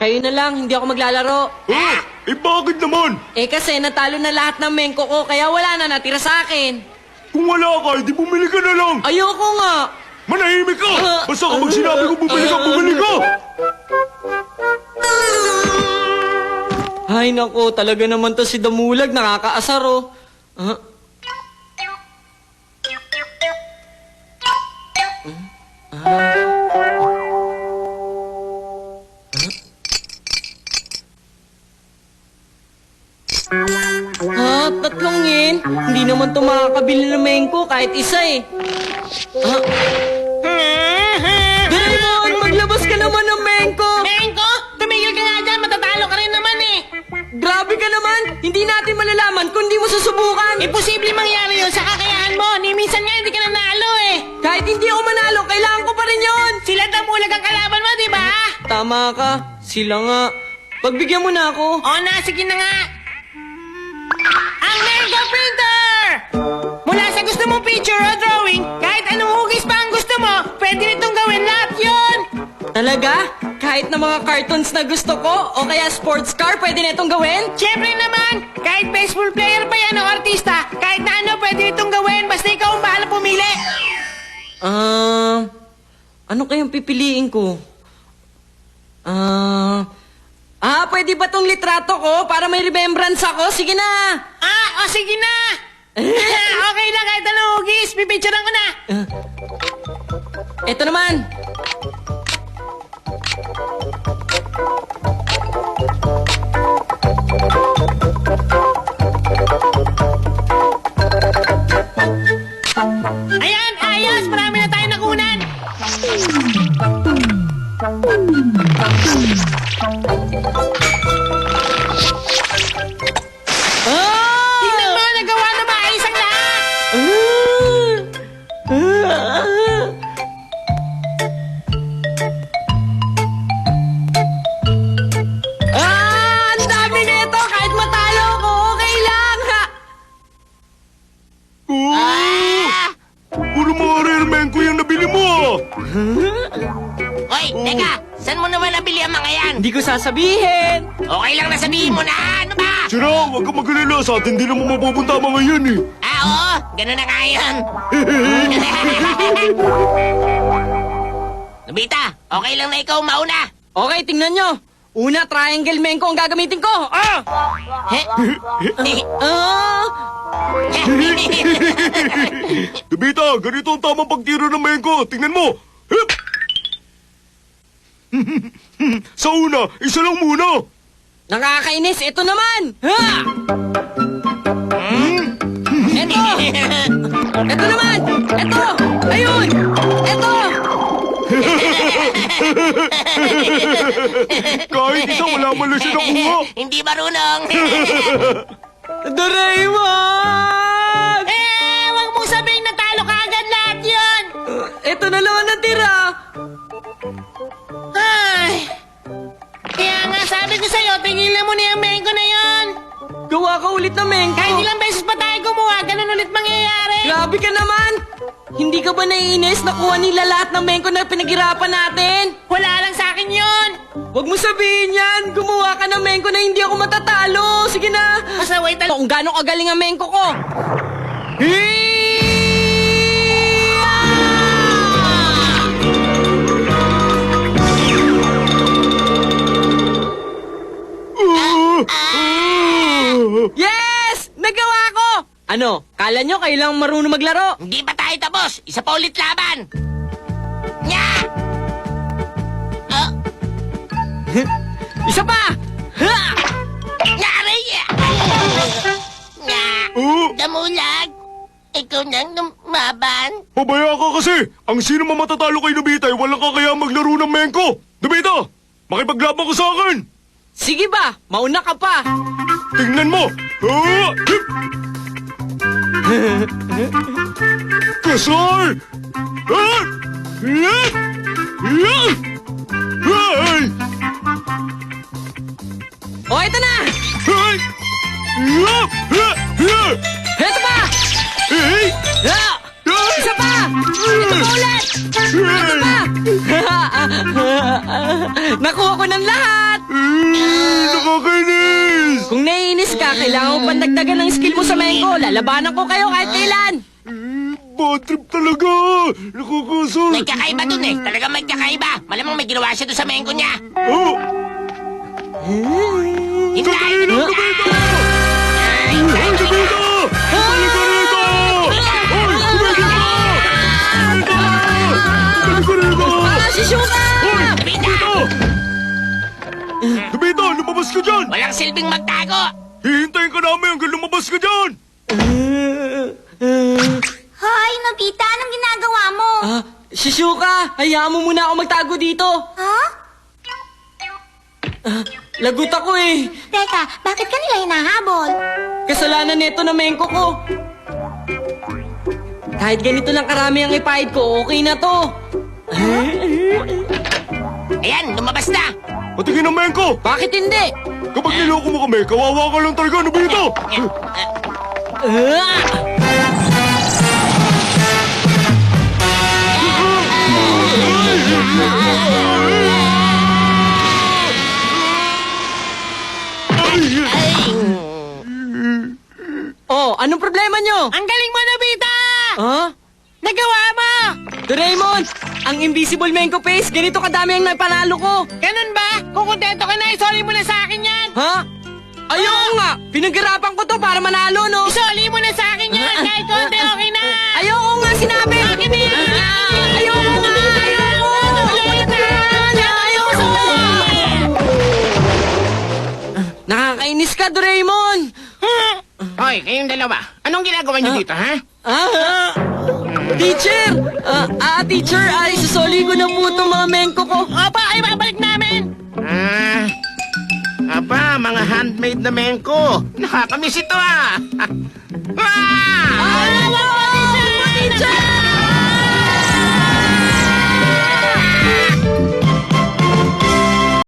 Kayo na lang, hindi ako maglalaro. Ah! Eh bakit naman? Eh kasi natalo na lahat ng mengko ko, kaya wala na natira sa akin. Kung wala ka, di bumili ka na lang. Ayoko nga. Manahimik ka! Basta kapag sinabi ko bumili ka, bumili ka! Ay nako, talaga naman to si Damulag, nakakaasar oh. Ah? Tatlong yen? Hindi naman to makakabili ng mengko kahit isa eh. Doraemon, maglabas ka naman ng mengko! Mengko, tumigil ka nga dyan, matatalo ka rin naman eh. Grabe ka naman! Hindi natin malalaman kung di mo susubukan! Imposible mangyari yun sa kakayahan mo. Ni minsan nga hindi ka nanalo eh. Kahit hindi ako manalo, kailangan ko pa rin yun! Sila Damulag ang kalaban mo, di ba? Tama ka, sila nga. Pagbigyan mo na ako. O na, sige na nga. Ang Mengko Printer! Mula sa gusto mong picture o drawing, kahit anong hugis pa ang gusto mo, pwede nitong gawin lahat yun! Talaga? Kahit na mga cartoons na gusto ko, o kaya sports car, pwede na itong gawin? Siyempre naman, kahit baseball player pa yan o artista, kahit na ano pwede nitong gawin, basta ikaw ang bahala pumili. Ano kayang pipiliin ko? Pwede ba tong litrato ko para may remembrance ako? Sige na! O sige na! Okay lang, kahit anong hugis, pipicturean ko na. Ito naman. Ayan, ayos! Marami na tayo nakunan! Tingnan mo, nagawa na maayos ang lahat! Ang dami nito! Kahit matalo ko, okay lang! Ha? Puro mga rare mengko yung nabili mo ah! Hoy, teka! Saan mo naman nabili ang mga yan? Hindi ko sasabihin! Okay lang na sabihin mo na! Ano ba? Sira, huwag kang magalala. Sa atin din naman mapupunta mga yan eh. Oo! Ganun na nga yan! Nobita, okay lang na ikaw mauna! Okay, tingnan nyo. Una, triangle mengko ang gagamitin ko. Debita, ganito ang tamang pagtira ng mengko. Tingnan mo. Hip! Sa una, isa lang muna. Nakakainis, ito naman! Ha! Ito! Ito naman! Ito! Ayun! Ito! Kahit isa, wala man lang siya nakuha. Hindi marunong! Doraemon! Huwag mong sabihin natalo ka agad lahat yun! Ito na lang ang natira! Ay! Kaya nga sabi ko sa'yo, tigilan mo na yung mengko na yun! Gawa ka ulit na mengko! Kahit ilang beses pa tayo gumawa, ganun ulit mangyayari! Grabe ka naman! Hindi ka ba naiinis na kuha nila lahat ng mengko na pinaghirapan natin? Wala lang sa akin yun! Huwag mo sabihin yan! Gumawa ka ng mengko na hindi ako matatalo! Sige na! Masaway talaga! Kung gano'ng kagaling ang mengko ko! Yes! Nagawa ko! Ano? Kala nyo kayo lang marunong maglaro? Hindi pa tayo tapos! Isa pa ulit laban! Nya! Isa pa! Ha! Nyari! Nya! Damulag! Ikaw nang lumaban? Pabaya ka kasi. Ang sino man matatalo kay Nobita ay walang kakayang maglaro ng mengko. Nobita, makipaglaban ka sa akin. Sige ba? Mauna ka pa! Tingnan mo. Hip! Kasar! Hip! Hey! O, ito na! Hey! Ito pa! Hey! Ha! Isa pa! Ito pa ulit! Ito pa! Nakuha ko ng lahat! kailangan mo pandagdagan ng skill mo sa Mengko. Lalabanan ko kayo kahit kailan. Bad trip talaga! Nakakasal! May kakaiba dun eh. Talagang may kakaiba. Malamang may ginawa siya dun sa mengko niya. Oh! Hintay! Sandali lang, Nobita! Hoy, Nobita! Balik ka rito! Hoy, Nobita! Nobita! Balik ka rito! Si Shuka! Hoy, Nobita! Nobita, lumabas ka dyan! Walang silbing magtago. Hihintayin ka namin hanggang lumabas ka dyan! Hoy, Nobita, anong ginagawa mo? Shizuka, hayaan mo muna ako magtago dito. Ha? Lagot ako eh. Teka, bakit ka nila hinahabol? Kasalanan nito na Mengko ko. Kahit ganito lang karami ang ipahid ko, okay na to. Ayan, lumabas na. Patingin ang Mengko! Bakit hindi? Kapag niloko mo kami, kawawa ka lang talaga, Nobita! Oh, anong problema nyo? Ang galing mo, Nobita! Ha? Nagawa mo! Doraemon, ang Invisible Mengko Face, ganito kadami ang napanalo ko. Ganun ba? Kung kontento ka na, isoli mo na sa akin yan. Ha? Ayoko nga, pinaghirapan ko to para manalo, no? Isoli mo na sa akin yan. Kahit konti, okay na. Ayoko nga sinabi! Akin na yan! Ayoko nga! Ayoko! Ayoko! Nakakainis ka, Doraemon! Hoy, kayong dalawa. Anong ginagawa niyo dito, ha? Teacher! Teacher, ay susoli ko na po itong mga Mengko ko. Opa, ay babalik namin. Aba, mga handmade na mengko. Nakakamiss ito ah. Ah!